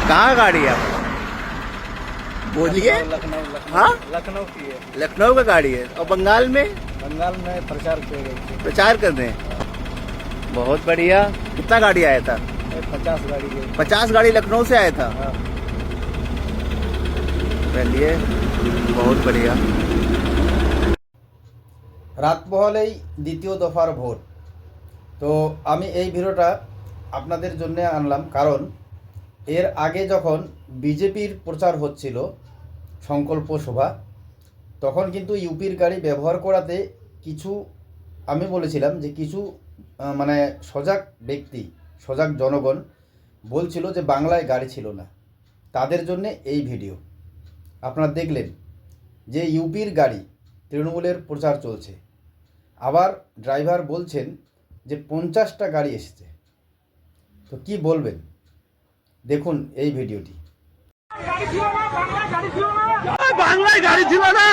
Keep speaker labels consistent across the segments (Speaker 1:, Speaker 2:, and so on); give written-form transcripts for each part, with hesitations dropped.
Speaker 1: कहाँ गाड़ी है आपका? बोलिए। हाँ,
Speaker 2: लखनऊ की है।
Speaker 1: लखनऊ का गाड़ी है। और बंगाल में प्रचार कर रहे हैं। बहुत बढ़िया। कितना गाड़ी आया था?
Speaker 2: 50 गाड़ी है।
Speaker 1: 50 गाड़ी लखनऊ से आया था।
Speaker 2: हाँ।
Speaker 1: चलिए, बहुत बढ़िया।
Speaker 3: রাত বহলেই দ্বিতীয় দফার ভোট। তো আমি এই ভিডিওটা আপনাদের জন্য আনলাম, কারণ এর আগে যখন বিজেপির প্রচার হচ্ছিল সংকল্প সভা, তখন কিন্তু ইউপির গাড়ি ব্যবহার করাতে কিছু আমি বলেছিলাম যে কিছু মানে সজাগ ব্যক্তি, সজাগ জনগণ বলছিল যে বাংলায় গাড়ি ছিল না। তাদের জন্য এই ভিডিও। আপনারা দেখলেন যে ইউপির গাড়ি তৃণমূলের প্রচার চলছে, আবার ড্রাইভার বলছেন যে 50টা গাড়ি এসেছে। তো কি বলবেন দেখুন এই ভিডিওটি।
Speaker 1: বাংলায় গাড়ি ছিল না,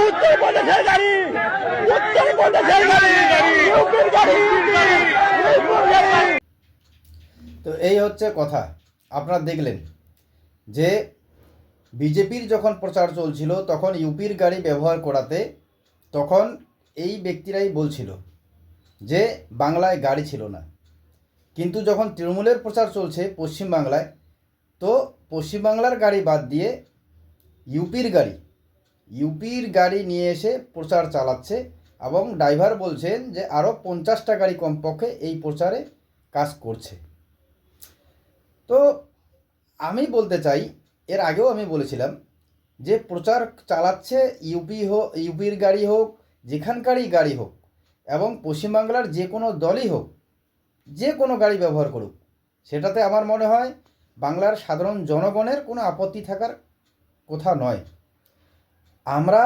Speaker 1: উত্তরপ্রদেশের গাড়ি, উত্তরপ্রদেশের গাড়ি, ইউপির গাড়ি।
Speaker 3: তো এই হচ্ছে কথা। আপনারা দেখলেন যে বিজেপির যখন প্রচার চলছিল তখন ইউপির গাড়ি ব্যবহার করাতে তখন এই ব্যক্তিরাই বলছিল যে বাংলায় গাড়ি ছিল না। কিন্তু যখন তৃণমূলের প্রচার চলছে পশ্চিমবাংলায়, তো পশ্চিমবাংলার গাড়ি বাদ দিয়ে ইউপির গাড়ি নিয়ে এসে প্রচার চালাচ্ছে, এবং ড্রাইভার বলছেন যে আরও 50টা গাড়ি কমপক্ষে এই প্রচারে কাজ করছে। তো আমি বলতে চাই, এর আগেও আমি বলেছিলাম যে প্রচার চালাচ্ছে ইউপির গাড়ি হোক, যেখানকারই গাড়ি হোক, এবং পশ্চিমবাংলার যে কোনো দলই হোক, যে কোনো গাড়ি ব্যবহার করুক, সেটাতে আমার মনে হয় বাংলার সাধারণ জনগণের কোনো আপত্তি থাকার কথা নয়। আমরা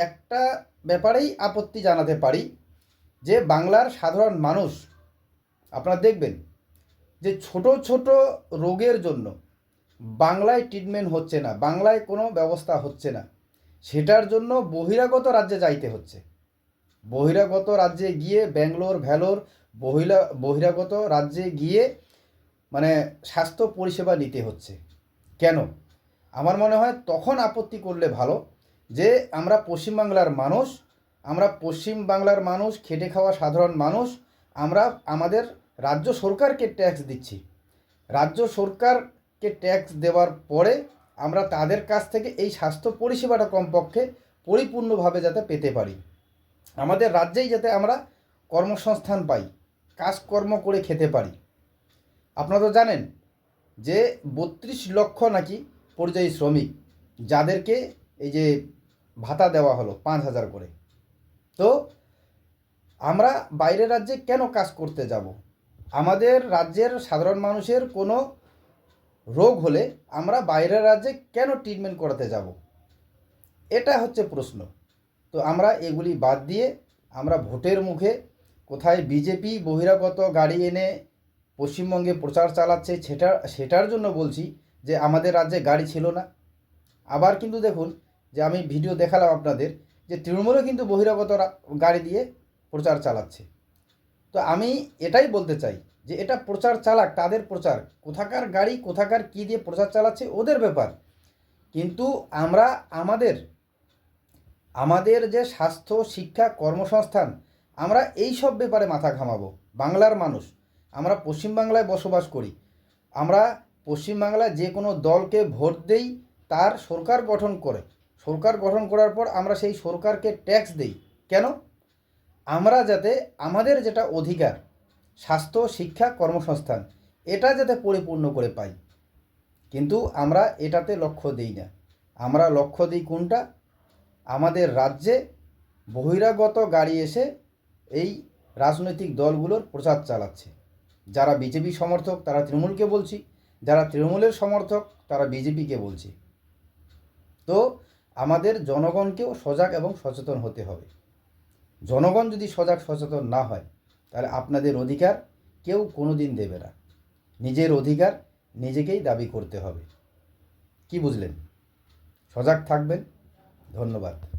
Speaker 3: একটা ব্যাপারেই আপত্তি জানাতে পারি যে বাংলার সাধারণ মানুষ, আপনারা দেখবেন যে ছোট ছোট রোগের জন্য বাংলায় ট্রিটমেন্ট হচ্ছে না, বাংলায় কোনো ব্যবস্থা হচ্ছে না, সেটার জন্য বহিরাগত রাজ্যে যাইতে হচ্ছে। বহিরাগত রাজ্যে গিয়ে ব্যাঙ্গালোর ভ্যালোর বহিরাগত রাজ্যে গিয়ে মানে স্বাস্থ্য পরিষেবা নিতে হচ্ছে। কেন? আমার মনে হয় তখন আপত্তি করলে ভালো যে আমরা পশ্চিমবাংলার মানুষ, খেটে খাওয়া সাধারণ মানুষ, আমরা আমাদের রাজ্য সরকারকে ট্যাক্স দিচ্ছি। রাজ্য সরকারকে ট্যাক্স দেওয়ার পরে আমরা তাদের কাছ থেকে এই স্বাস্থ্য পরিষেবাটা কমপক্ষে পরিপূর্ণভাবে যাতে পেতে পারি, আমাদের রাজ্যেই যাতে আমরা কর্মসংস্থান পাই, কাজকর্ম করে খেতে পারি। আপনারা তো জানেন যে 32 লক্ষ নাকি পরিযায়ী শ্রমিক, যাদেরকে এই যে ভাতা দেওয়া হলো 5,000 করে। তো আমরা বাইরের রাজ্যে কেন কাজ করতে যাব? আমাদের রাজ্যের সাধারণ মানুষের কোনো রোগ হলে আমরা বাইরের রাজ্যে কেন ট্রিটমেন্ট করাতে যাব? এটা হচ্ছে প্রশ্ন। তো আমরা এগুলি বাদ দিয়ে আমরা ভোটের মুখে কোথায় বিজেপি বহিরাগত গাড়ি এনে পশ্চিমবঙ্গে প্রচার চালাচ্ছে সেটার জন্য বলছি যে আমাদের রাজ্যে গাড়ি ছিল না। আবার কিন্তু দেখুন যে আমি ভিডিও দেখালাম আপনাদের যে তৃণমূলও কিন্তু বহিরাগত গাড়ি দিয়ে প্রচার চালাচ্ছে। তো আমি এটাই বলতে চাই যে এটা প্রচার চালাক, তাদের প্রচার, কোথাকার গাড়ি কোথাকার কী দিয়ে প্রচার চালাচ্ছে ওদের ব্যাপার। কিন্তু আমরা আমাদের যে স্বাস্থ্য, শিক্ষা, কর্মসংস্থান, আমরা এই সব ব্যাপারে মাথা ঘামাবো। বাংলার মানুষ, আমরা পশ্চিমবাংলায় বসবাস করি, আমরা পশ্চিমবাংলায় যে কোনো দলকে ভোট দেই, তার সরকার গঠন করার পর আমরা সেই সরকারকে ট্যাক্স দেই। কেন? আমরা যাতে আমাদের যেটা অধিকার, স্বাস্থ্য, শিক্ষা, কর্মসংস্থান, এটা যাতে পরিপূর্ণ করে পাই। কিন্তু আমরা এটাতে লক্ষ্য দিই না। আমরা লক্ষ্য দিই কোনটা? আমাদের রাজ্যে বহিরাগত গাড়ি এসে এই রাজনৈতিক দলগুলোর প্রচার চালাচ্ছে। যারা বিজেপি সমর্থক তারা তৃণমূলকে বলছি, যারা তৃণমূলের সমর্থক তারা বিজেপিকে বলছি। তো আমাদের জনগণকেও সজাগ এবং সচেতন হতে হবে। জনগণ যদি সজাগ সচেতন না হয় তাহলে আপনাদের অধিকার কেউ কোনো দিন দেবে না। নিজের অধিকার নিজেকেই দাবি করতে হবে। কি বুঝলেন? সজাগ থাকবেন, ধন্যবাদ।